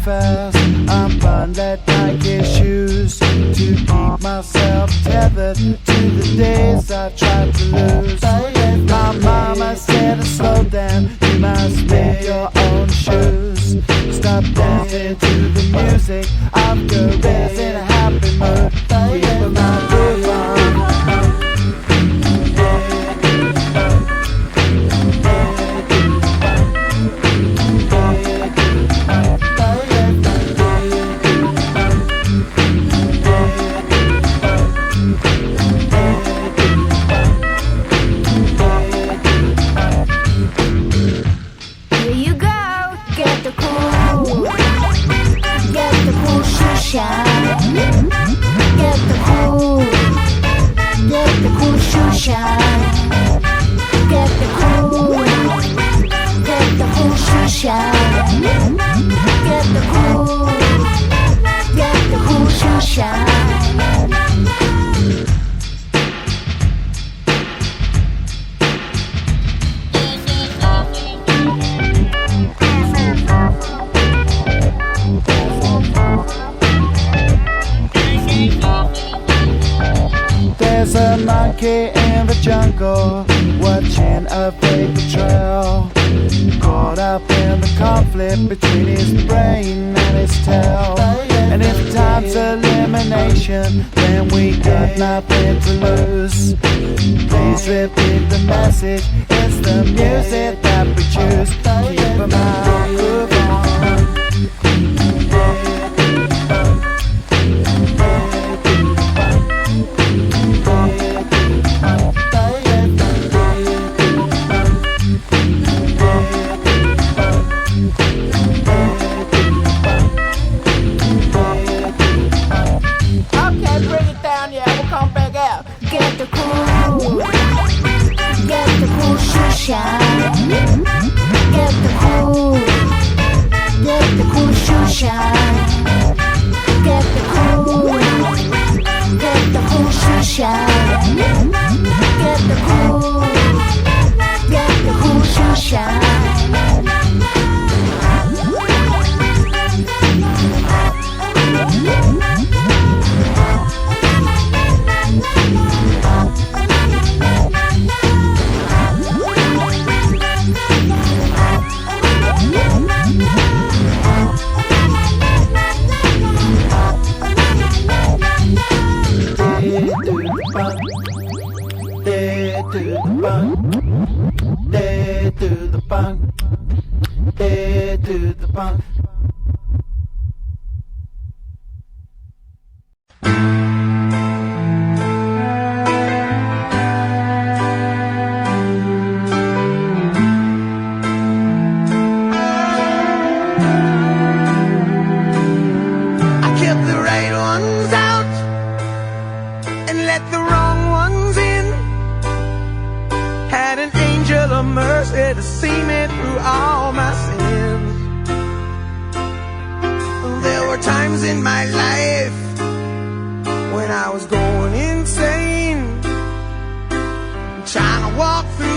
fast. I'm bundled like his shoes to keep myself tethered to the days I tried to lose. My mama said to slow down, you must make your own shoes. Stop dancing to the music of caress in a happy mood. Keep my groove on. There's a monkey in the jungle, watching a paper trail, caught up in the conflict between his brain and his tail. And if time's elimination, then we got nothing to lose. Please repeat the message, it's the music that we choose. Keep 'em out, groove on. Trying to walk through